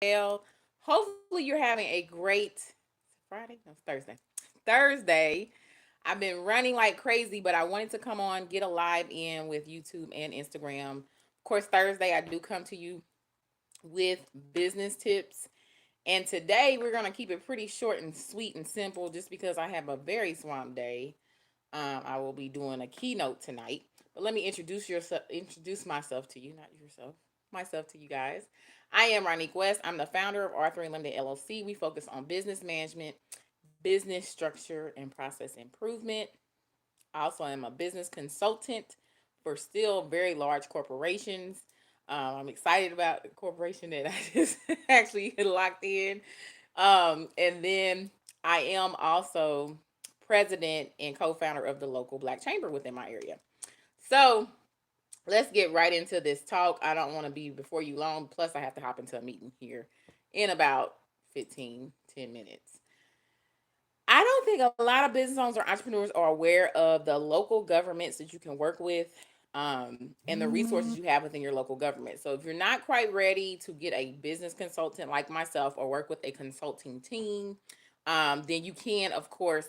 well. Hopefully, you're having a great Friday. No, it's Thursday. Thursday. I've been running like crazy, but I wanted to come on, get a live in with YouTube and Instagram. Of course, Thursday I do come to you with business tips. And today we're gonna keep it pretty short and sweet and simple, just because I have a very swamped day. I will be doing a keynote tonight. But let me introduce myself to you, not yourself, myself to you guys. I am Ronique West. I'm the founder of Arthur Limited LLC. We focus on business management, business structure, and process improvement. I also am a business consultant for still very large corporations. I'm excited about the corporation that I just actually locked in. And then I am also president and co-founder of the local Black Chamber within my area. So let's get right into this talk. I don't want to be before you long. Plus, I have to hop into a meeting here in about 10 minutes. I don't think a lot of business owners or entrepreneurs are aware of the local governments that you can work with, and the resources you have within your local government. So if you're not quite ready to get a business consultant like myself or work with a consulting team, then you can, of course,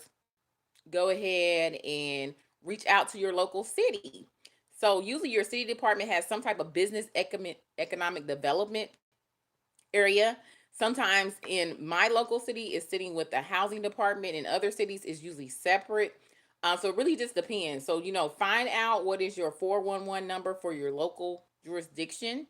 go ahead and reach out to your local city. So usually your city department has some type of business economic development area. Sometimes in my local city is sitting with the housing department. In other cities is usually separate. So it really just depends. So find out what is your 411 number for your local jurisdiction,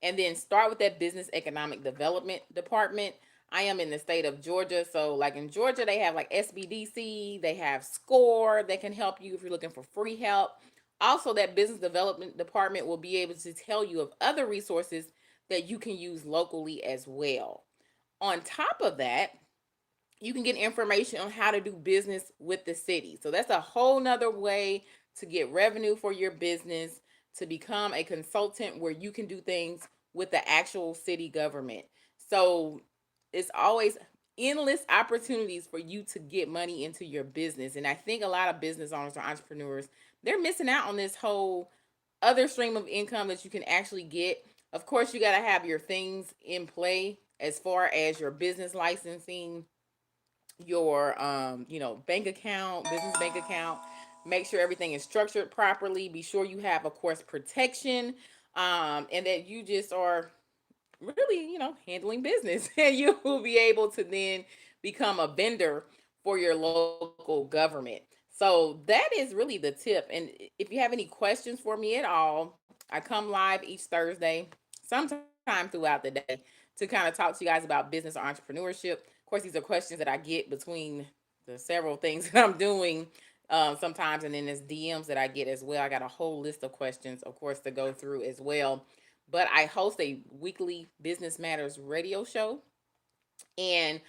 and then start with that business economic development department. I am in the state of Georgia, so like in Georgia, they have like SBDC, they have SCORE that can help you if you're looking for free help. Also, that business development department will be able to tell you of other resources that you can use locally as well. On top of that, you can get information on how to do business with the city. So that's a whole nother way to get revenue for your business, to become a consultant where you can do things with the actual city government. So it's always endless opportunities for you to get money into your business. And I think a lot of business owners or entrepreneurs, they're missing out on this whole other stream of income that you can actually get. Of course, you got to have your things in play as far as your business licensing, your bank account, business bank account. Make sure everything is structured properly. Be sure you have, of course, protection, and that you just are really, handling business, and you will be able to then become a vendor for your local government. So that is really the tip. And if you have any questions for me at all, I come live each Thursday, sometime throughout the day, to kind of talk to you guys about business or entrepreneurship. Of course, these are questions that I get between the several things that I'm doing, sometimes, and then there's DMs that I get as well. I got a whole list of questions, of course, to go through as well. But I host a weekly Business Matters radio show, and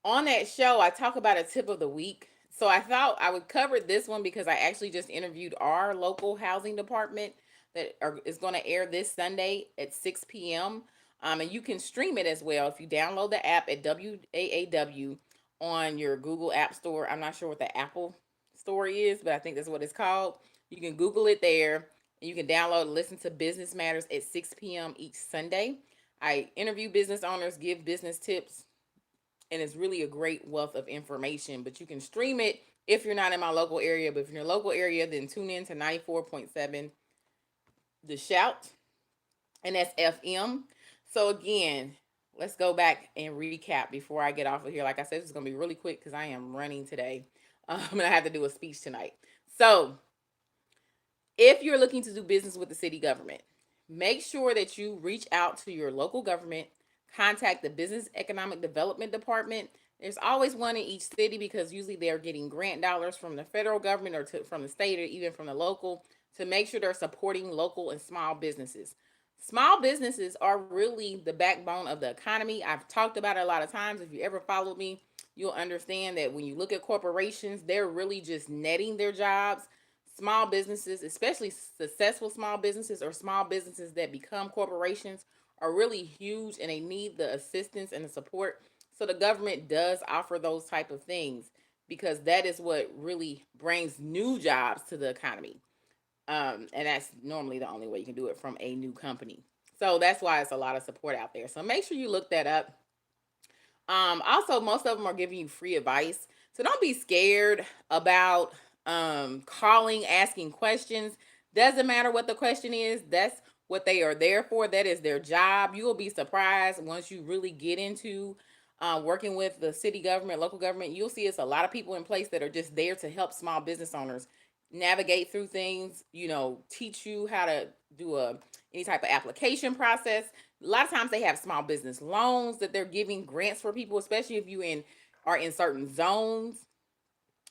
on that show, I talk about a tip of the week. So I thought I would cover this one because I actually just interviewed our local housing department is going to air this Sunday at 6 p.m. And you can stream it as well if you download the app at WAAW on your Google App Store. I'm not sure what the Apple Store is, but I think that's what it's called. You can Google it there, and you can download and listen to Business Matters at 6 p.m. each Sunday. I interview business owners, give business tips, and it's really a great wealth of information. But you can stream it if you're not in my local area. But if you're in your local area, then tune in to 94.7 The Shout, and that's FM. So again, let's go back and recap before I get off of here. Like I said, this is gonna be really quick because I am running today, and I have to do a speech tonight. So if you're looking to do business with the city government, make sure that you reach out to your local government, contact the Business Economic Development Department. There's always one in each city because usually they're getting grant dollars from the federal government or from the state or even from the local, to make sure they're supporting local and small businesses. Small businesses are really the backbone of the economy. I've talked about it a lot of times. If you ever followed me, you'll understand that when you look at corporations, they're really just netting their jobs. Small businesses, especially successful small businesses or small businesses that become corporations, are really huge, and they need the assistance and the support. So the government does offer those type of things because that is what really brings new jobs to the economy. And that's normally the only way you can do it, from a new company. So that's why it's a lot of support out there. So make sure you look that up. Also, most of them are giving you free advice. So don't be scared about calling, asking questions. Doesn't matter what the question is. That's what they are there for. That is their job. You will be surprised once you really get into working with the city government, local government. You'll see it's a lot of people in place that are just there to help small business owners navigate through things. Teach you how to do any type of application process. A lot of times they have small business loans that they're giving grants for people, especially if you are in certain zones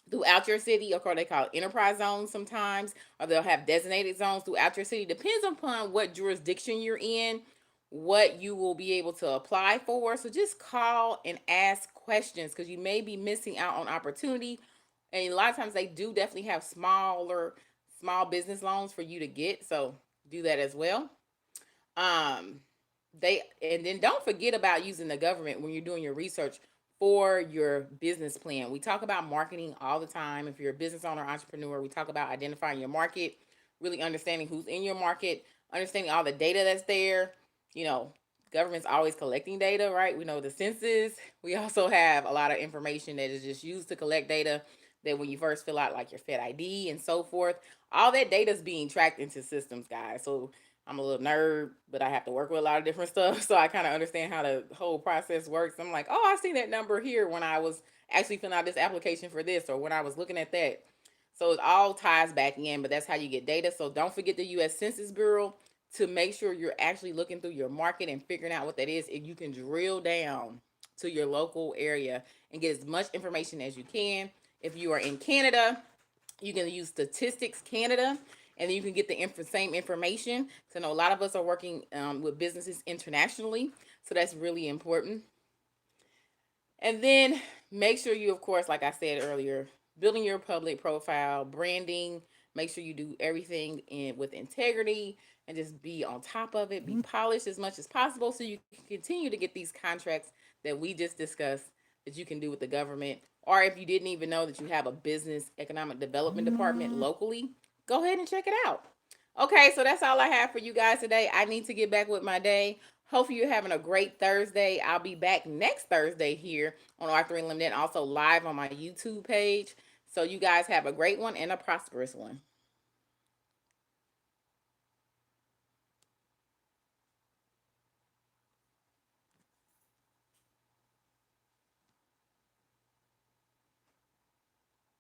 throughout your city. Of course, they call it enterprise zones sometimes, or they'll have designated zones throughout your city. Depends upon what jurisdiction you're in, what you will be able to apply for. So just call and ask questions because you may be missing out on opportunity. And a lot of times they do definitely have small business loans for you to get. So do that as well. Um, and then don't forget about using the government when you're doing your research for your business plan. We talk about marketing all the time. If you're a business owner, entrepreneur, we talk about identifying your market, really understanding who's in your market, understanding all the data that's there. You know, government's always collecting data, right? We know the census. We also have a lot of information that is just used to collect data that when you first fill out like your Fed ID and so forth, all that data is being tracked into systems, guys. So I'm a little nerd, but I have to work with a lot of different stuff. So I kind of understand how the whole process works. I'm like, oh, I seen that number here when I was actually filling out this application for this or when I was looking at that. So it all ties back in, but that's how you get data. So don't forget the U.S. Census Bureau to make sure you're actually looking through your market and figuring out what that is. And you can drill down to your local area and get as much information as you can. If you are in Canada, you can use Statistics Canada, and then you can get the same information. So I know a lot of us are working with businesses internationally, so that's really important. And then make sure you, of course, like I said earlier, building your public profile, branding. Make sure you do everything with integrity and just be on top of it. Be polished as much as possible so you can continue to get these contracts that we just discussed that you can do with the government. Or if you didn't even know that you have a business economic development department locally, go ahead and check it out. Okay, so that's all I have for you guys today. I need to get back with my day. Hopefully you're having a great Thursday. I'll be back next Thursday here on Arthur Unlimited, also live on my YouTube page. So you guys have a great one and a prosperous one.